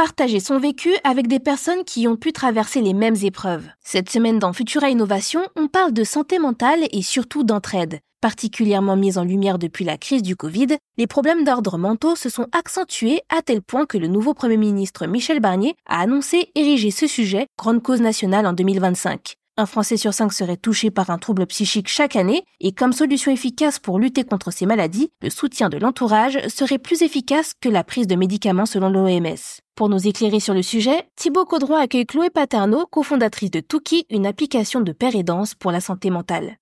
partager son vécu avec des personnes qui ont pu traverser les mêmes épreuves. Cette semaine dans Futura Innovation, on parle de santé mentale et surtout d'entraide. Particulièrement mis en lumière depuis la crise du Covid, les problèmes d'ordre mentaux se sont accentués à tel point que le nouveau Premier ministre Michel Barnier a annoncé ériger ce sujet grande cause nationale en 2025. Un Français sur 5 serait touché par un trouble psychique chaque année et comme solution efficace pour lutter contre ces maladies, le soutien de l'entourage serait plus efficace que la prise de médicaments selon l'OMS. Pour nous éclairer sur le sujet, Thibaut Caudron accueille Chloé Paterno, cofondatrice de Touki, une application de pair et danse pour la santé mentale.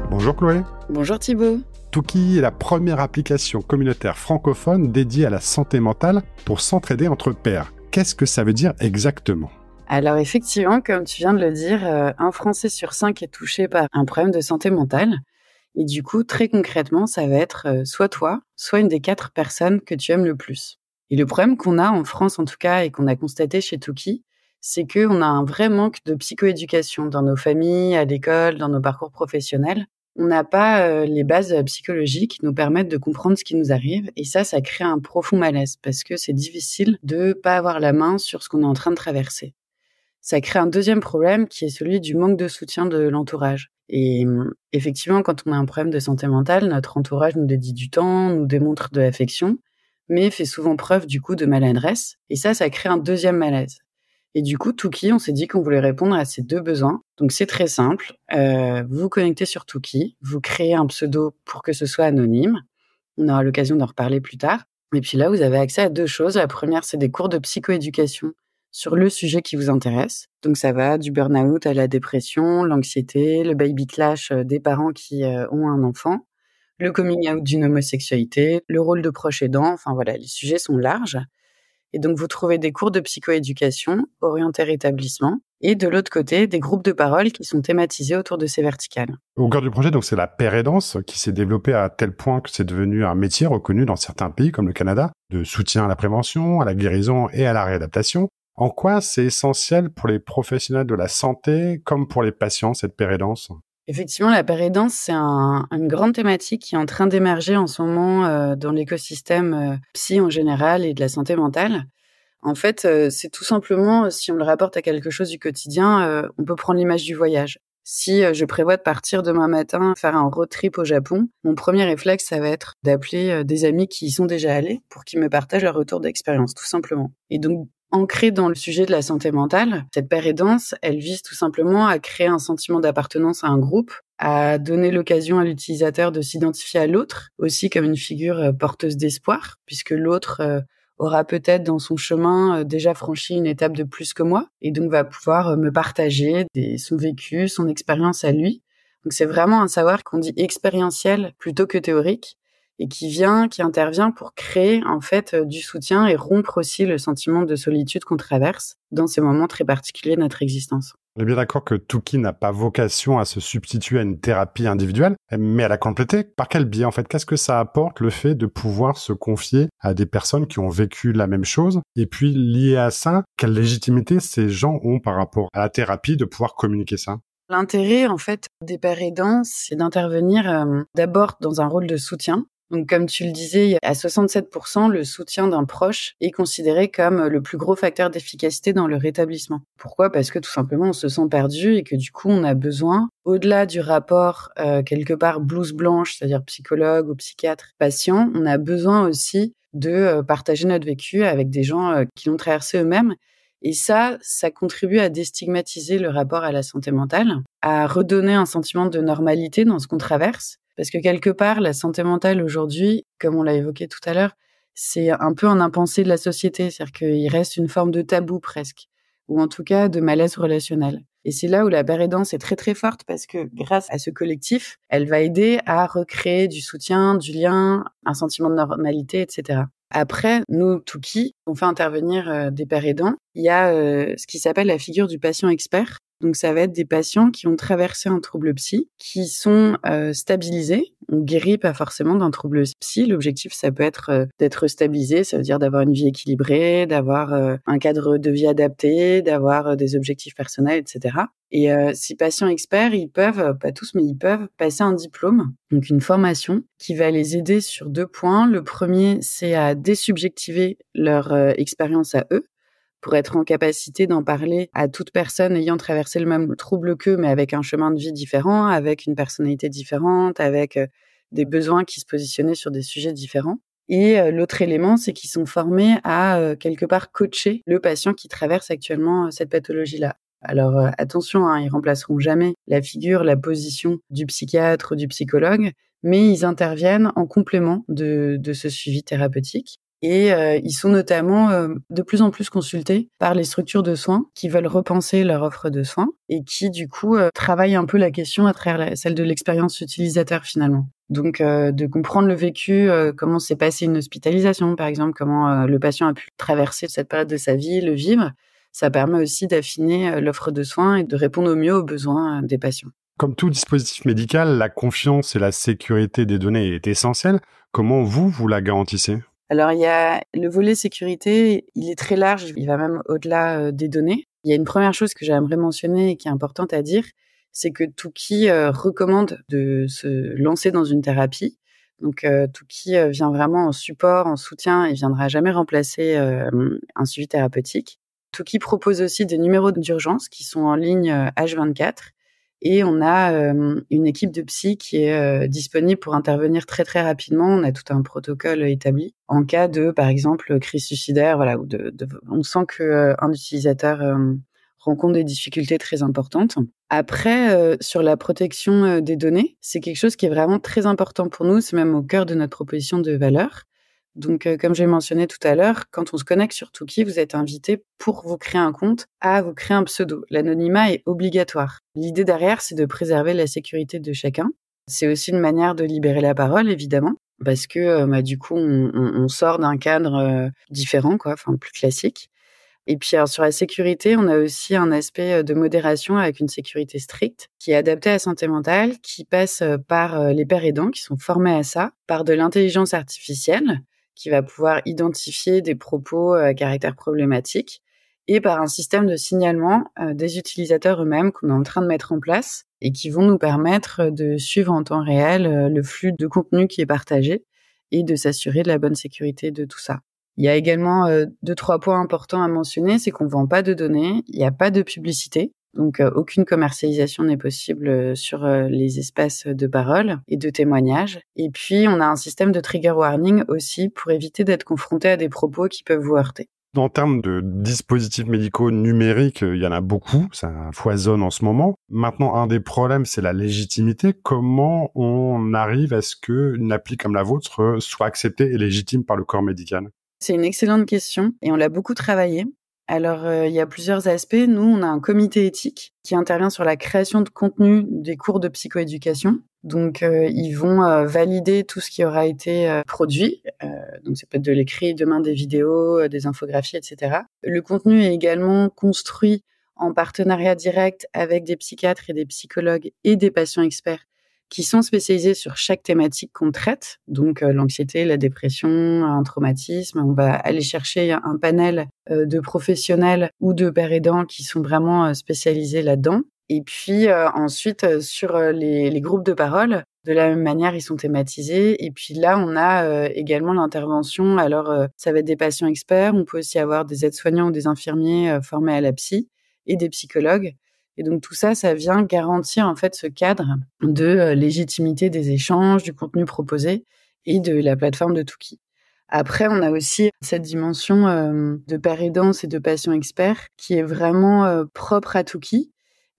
Bonjour Chloé. Bonjour Thibaut. Touki est la première application communautaire francophone dédiée à la santé mentale pour s'entraider entre pairs. Qu'est-ce que ça veut dire exactement ? Alors effectivement, comme tu viens de le dire, un Français sur 5 est touché par un problème de santé mentale. Et du coup, très concrètement, ça va être soit toi, soit une des 4 personnes que tu aimes le plus. Et le problème qu'on a en France en tout cas et qu'on a constaté chez Touki, c'est qu'on a un vrai manque de psychoéducation dans nos familles, à l'école, dans nos parcours professionnels. On n'a pas les bases psychologiques qui nous permettent de comprendre ce qui nous arrive. Et ça crée un profond malaise parce que c'est difficile de pas avoir la main sur ce qu'on est en train de traverser. Ça crée un deuxième problème qui est celui du manque de soutien de l'entourage. Et effectivement, quand on a un problème de santé mentale, notre entourage nous dédie du temps, nous démontre de l'affection, mais fait souvent preuve du coup de maladresse. Et ça crée un deuxième malaise. Et du coup, Touki, on s'est dit qu'on voulait répondre à ces 2 besoins. Donc c'est très simple, vous vous connectez sur Touki, vous créez un pseudo pour que ce soit anonyme. On aura l'occasion d'en reparler plus tard. Et puis là, vous avez accès à 2 choses. La première, c'est des cours de psychoéducation sur le sujet qui vous intéresse. Donc ça va du burn-out à la dépression, l'anxiété, le baby clash des parents qui ont un enfant, le coming out d'une homosexualité, le rôle de proche aidant. Enfin voilà, les sujets sont larges. Et donc, vous trouvez des cours de psychoéducation orientés rétablissement et de l'autre côté, des groupes de parole qui sont thématisés autour de ces verticales. Au cœur du projet, donc, c'est la pair et danse qui s'est développée à tel point que c'est devenu un métier reconnu dans certains pays comme le Canada, de soutien à la prévention, à la guérison et à la réadaptation. En quoi c'est essentiel pour les professionnels de la santé comme pour les patients, cette pair et danse ? Effectivement, la pair et danse, c'est une grande thématique qui est en train d'émerger en ce moment dans l'écosystème psy en général et de la santé mentale. En fait, c'est tout simplement, si on le rapporte à quelque chose du quotidien, on peut prendre l'image du voyage. Si je prévois de partir demain matin faire un road trip au Japon, mon premier réflexe, ça va être d'appeler des amis qui y sont déjà allés pour qu'ils me partagent leur retour d'expérience, tout simplement. Et donc, ancrée dans le sujet de la santé mentale, cette pair et danse, elle vise tout simplement à créer un sentiment d'appartenance à un groupe, à donner l'occasion à l'utilisateur de s'identifier à l'autre, aussi comme une figure porteuse d'espoir, puisque l'autre aura peut-être dans son chemin déjà franchi une étape de plus que moi, et donc va pouvoir me partager son vécu, son expérience à lui. Donc c'est vraiment un savoir qu'on dit expérientiel plutôt que théorique, et qui intervient pour créer en fait du soutien et rompre aussi le sentiment de solitude qu'on traverse dans ces moments très particuliers de notre existence. On est bien d'accord que Touki n'a pas vocation à se substituer à une thérapie individuelle, mais à la compléter. Par quel biais, en fait ? Qu'est-ce que ça apporte, le fait de pouvoir se confier à des personnes qui ont vécu la même chose ? Et puis, lié à ça, quelle légitimité ces gens ont par rapport à la thérapie de pouvoir communiquer ça ? L'intérêt, en fait, des pairs aidants, c'est d'intervenir d'abord dans un rôle de soutien. Donc, comme tu le disais, à 67%, le soutien d'un proche est considéré comme le plus gros facteur d'efficacité dans le rétablissement. Pourquoi ? Parce que tout simplement, on se sent perdu et que du coup, on a besoin, au-delà du rapport quelque part blouse blanche, c'est-à-dire psychologue ou psychiatre, patient, on a besoin aussi de partager notre vécu avec des gens qui l'ont traversé eux-mêmes. Et ça contribue à déstigmatiser le rapport à la santé mentale, à redonner un sentiment de normalité dans ce qu'on traverse. Parce que quelque part, la santé mentale aujourd'hui, comme on l'a évoqué tout à l'heure, c'est un peu un impensé de la société. C'est-à-dire qu'il reste une forme de tabou presque, ou en tout cas de malaise relationnel. Et c'est là où la pair aidance est très très forte parce que grâce à ce collectif, elle va aider à recréer du soutien, du lien, un sentiment de normalité, etc. Après, nous, Touki, on fait intervenir des pairs aidants. Il y a ce qui s'appelle la figure du patient expert. Donc, ça va être des patients qui ont traversé un trouble psy, qui sont stabilisés. On guérit pas forcément d'un trouble psy. L'objectif, ça peut être d'être stabilisé. Ça veut dire d'avoir une vie équilibrée, d'avoir un cadre de vie adapté, d'avoir des objectifs personnels, etc. Et ces patients experts, ils peuvent, pas tous, mais ils peuvent passer un diplôme, donc une formation qui va les aider sur 2 points. Le premier, c'est à désubjectiver leur expérience à eux, pour être en capacité d'en parler à toute personne ayant traversé le même trouble qu'eux, mais avec un chemin de vie différent, avec une personnalité différente, avec des besoins qui se positionnaient sur des sujets différents. Et l'autre élément, c'est qu'ils sont formés à quelque part coacher le patient qui traverse actuellement cette pathologie-là. Alors attention, ils remplaceront jamais la figure, la position du psychiatre ou du psychologue, mais ils interviennent en complément de ce suivi thérapeutique. Et ils sont notamment de plus en plus consultés par les structures de soins qui veulent repenser leur offre de soins et qui, du coup, travaillent un peu la question à travers celle de l'expérience utilisateur, finalement. Donc, de comprendre le vécu, comment s'est passée une hospitalisation, par exemple, comment le patient a pu traverser cette période de sa vie, le vivre. Ça permet aussi d'affiner l'offre de soins et de répondre au mieux aux besoins des patients. Comme tout dispositif médical, la confiance et la sécurité des données est essentielle. Comment vous la garantissez ? Alors, il y a le volet sécurité, il est très large, il va même au-delà des données. Il y a une première chose que j'aimerais mentionner et qui est importante à dire, c'est que Tookie recommande de se lancer dans une thérapie. Donc, Tookie vient vraiment en support, en soutien et viendra jamais remplacer un suivi thérapeutique. Tookie propose aussi des numéros d'urgence qui sont en ligne H24. Et on a une équipe de psy qui est disponible pour intervenir très très rapidement. On a tout un protocole établi en cas de, par exemple, crise suicidaire. Voilà, où on sent que un utilisateur rencontre des difficultés très importantes. Après, sur la protection des données, c'est quelque chose qui est vraiment très important pour nous. C'est même au cœur de notre proposition de valeur. Donc, comme j'ai mentionné tout à l'heure, quand on se connecte sur Tookie, vous êtes invité pour vous créer un compte à vous créer un pseudo. L'anonymat est obligatoire. L'idée derrière, c'est de préserver la sécurité de chacun. C'est aussi une manière de libérer la parole, évidemment, parce que du coup, on sort d'un cadre différent, plus classique. Et puis, alors, sur la sécurité, on a aussi un aspect de modération avec une sécurité stricte qui est adaptée à la santé mentale, qui passe par les pairs aidants qui sont formés à ça, par de l'intelligence artificielle qui va pouvoir identifier des propos à caractère problématique et par un système de signalement des utilisateurs eux-mêmes qu'on est en train de mettre en place et qui vont nous permettre de suivre en temps réel le flux de contenu qui est partagé et de s'assurer de la bonne sécurité de tout ça. Il y a également 2-3 points importants à mentionner, c'est qu'on ne vend pas de données, il n'y a pas de publicité. Donc, aucune commercialisation n'est possible sur les espaces de parole et de témoignage. Et puis, on a un système de trigger warning aussi pour éviter d'être confronté à des propos qui peuvent vous heurter. En termes de dispositifs médicaux numériques, il y en a beaucoup, ça foisonne en ce moment. Maintenant, un des problèmes, c'est la légitimité. Comment on arrive à ce qu'une appli comme la vôtre soit acceptée et légitime par le corps médical ? C'est une excellente question et on l'a beaucoup travaillé. Alors, il y a plusieurs aspects. Nous, on a un comité éthique qui intervient sur la création de contenu des cours de psychoéducation. Donc, ils vont valider tout ce qui aura été produit. Donc, ça peut être de l'écrit, demain des vidéos, des infographies, etc. Le contenu est également construit en partenariat direct avec des psychiatres et des psychologues et des patients experts qui sont spécialisés sur chaque thématique qu'on traite, donc l'anxiété, la dépression, un traumatisme. On va aller chercher un panel de professionnels ou de pairs aidants qui sont vraiment spécialisés là-dedans. Et puis ensuite, sur les groupes de parole, de la même manière, ils sont thématisés. Et puis là, on a également l'intervention. Alors, ça va être des patients experts. On peut aussi avoir des aides-soignants ou des infirmiers formés à la psy et des psychologues. Et donc tout ça, ça vient garantir en fait ce cadre de légitimité des échanges, du contenu proposé et de la plateforme de Tookie. Après, on a aussi cette dimension de pairs aidants et de patients experts qui est vraiment propre à Tookie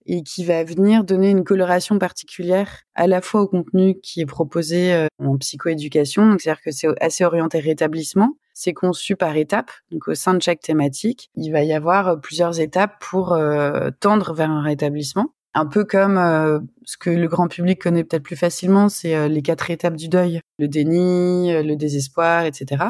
et qui va venir donner une coloration particulière à la fois au contenu qui est proposé en psychoéducation, donc c'est-à-dire que c'est assez orienté rétablissement. C'est conçu par étapes, donc au sein de chaque thématique, il va y avoir plusieurs étapes pour tendre vers un rétablissement. Un peu comme ce que le grand public connaît peut-être plus facilement, c'est les 4 étapes du deuil, le déni, le désespoir, etc.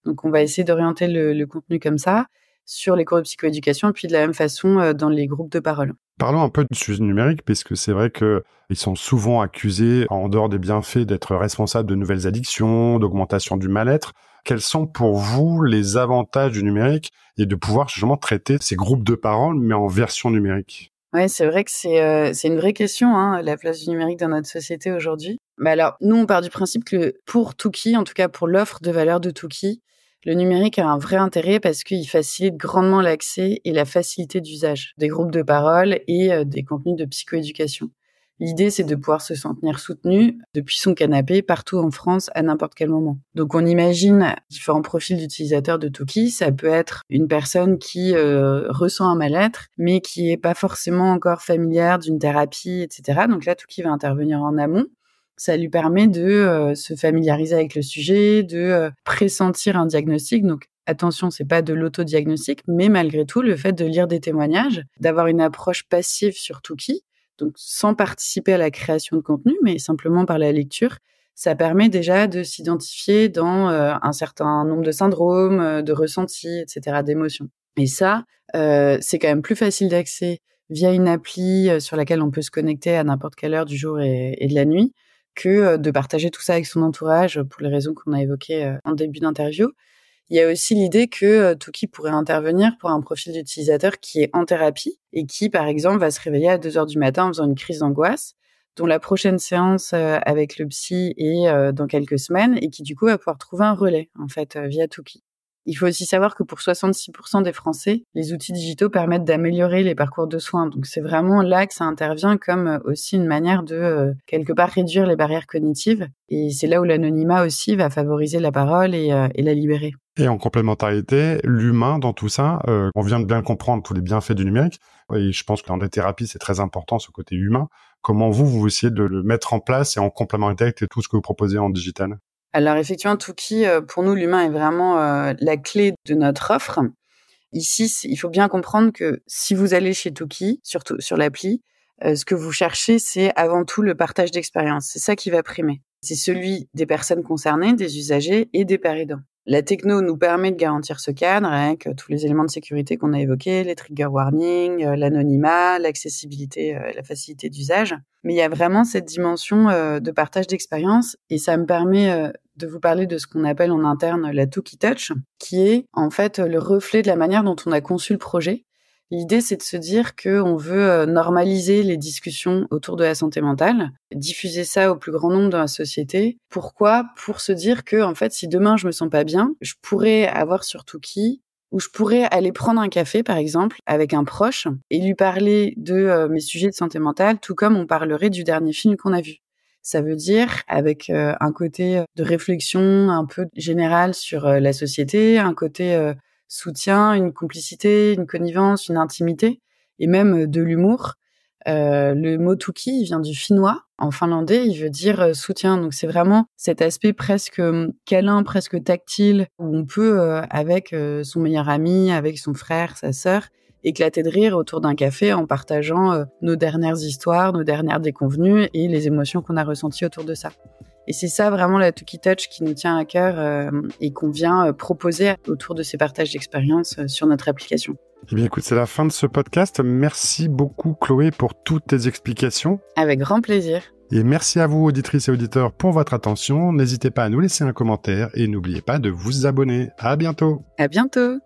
Donc on va essayer d'orienter le contenu comme ça. sur les cours de psychoéducation et puis de la même façon dans les groupes de parole. Parlons un peu du sujet numérique, puisque c'est vrai qu'ils sont souvent accusés, en dehors des bienfaits, d'être responsables de nouvelles addictions, d'augmentation du mal-être. Quels sont pour vous les avantages du numérique et de pouvoir justement traiter ces groupes de parole, mais en version numérique? Ouais, c'est vrai que c'est une vraie question, la place du numérique dans notre société aujourd'hui. Mais alors, nous, on part du principe que pour Tookie, en tout cas pour l'offre de valeur de Tookie, le numérique a un vrai intérêt parce qu'il facilite grandement l'accès et la facilité d'usage des groupes de parole et des contenus de psychoéducation. L'idée, c'est de pouvoir se sentir soutenu depuis son canapé partout en France à n'importe quel moment. Donc, on imagine différents profils d'utilisateurs de Tookie. Ça peut être une personne qui ressent un mal-être, mais qui est pas forcément encore familière d'une thérapie, etc. Donc là, Tookie va intervenir en amont. Ça lui permet de se familiariser avec le sujet, de pressentir un diagnostic. Donc, attention, c'est pas de l'autodiagnostic, mais malgré tout, le fait de lire des témoignages, d'avoir une approche passive sur Tookie, donc sans participer à la création de contenu, mais simplement par la lecture, ça permet déjà de s'identifier dans un certain nombre de syndromes, de ressentis, etc., d'émotions. Et ça, c'est quand même plus facile d'accès via une appli sur laquelle on peut se connecter à n'importe quelle heure du jour et de la nuit, que de partager tout ça avec son entourage pour les raisons qu'on a évoquées en début d'interview. Il y a aussi l'idée que Tookie pourrait intervenir pour un profil d'utilisateur qui est en thérapie et qui, par exemple, va se réveiller à 2h du matin en faisant une crise d'angoisse, dont la prochaine séance avec le psy est dans quelques semaines et qui, du coup, va pouvoir trouver un relais, en fait, via Tookie. Il faut aussi savoir que pour 66% des Français, les outils digitaux permettent d'améliorer les parcours de soins. Donc, c'est vraiment là que ça intervient comme aussi une manière de, quelque part, réduire les barrières cognitives. Et c'est là où l'anonymat aussi va favoriser la parole et la libérer. Et en complémentarité, l'humain dans tout ça, on vient de bien comprendre tous les bienfaits du numérique. Et je pense que dans des thérapies, c'est très important ce côté humain. Comment vous essayez de le mettre en place et en complémentarité avec tout ce que vous proposez en digital? Alors effectivement, Tookie, pour nous, l'humain est vraiment la clé de notre offre. Ici, il faut bien comprendre que si vous allez chez Tookie, surtout sur l'appli, ce que vous cherchez, c'est avant tout le partage d'expérience. C'est ça qui va primer. C'est celui des personnes concernées, des usagers et des pères aidants. La techno nous permet de garantir ce cadre avec tous les éléments de sécurité qu'on a évoqués, les trigger warnings, l'anonymat, l'accessibilité, la facilité d'usage. Mais il y a vraiment cette dimension de partage d'expérience et ça me permet de vous parler de ce qu'on appelle en interne la Tookie Touch, qui est en fait le reflet de la manière dont on a conçu le projet. L'idée, c'est de se dire qu'on veut normaliser les discussions autour de la santé mentale, diffuser ça au plus grand nombre dans la société. Pourquoi ? Pour se dire que, en fait, si demain je me sens pas bien, je pourrais avoir sur Tookie, ou je pourrais aller prendre un café, par exemple, avec un proche et lui parler de mes sujets de santé mentale, tout comme on parlerait du dernier film qu'on a vu. Ça veut dire avec un côté de réflexion un peu générale sur la société, un côté soutien, une complicité, une connivence, une intimité et même de l'humour. Le mot Tookie, il vient du finnois. En finlandais, il veut dire soutien. Donc, c'est vraiment cet aspect presque câlin, presque tactile, où on peut, avec son meilleur ami, avec son frère, sa sœur, éclater de rire autour d'un café en partageant nos dernières histoires, nos dernières déconvenues et les émotions qu'on a ressenties autour de ça. Et c'est ça vraiment la Tookie Touch qui nous tient à cœur et qu'on vient proposer autour de ces partages d'expériences sur notre application. Eh bien écoute, c'est la fin de ce podcast. Merci beaucoup Chloé pour toutes tes explications. Avec grand plaisir. Et merci à vous auditrices et auditeurs pour votre attention. N'hésitez pas à nous laisser un commentaire et n'oubliez pas de vous abonner. À bientôt. À bientôt.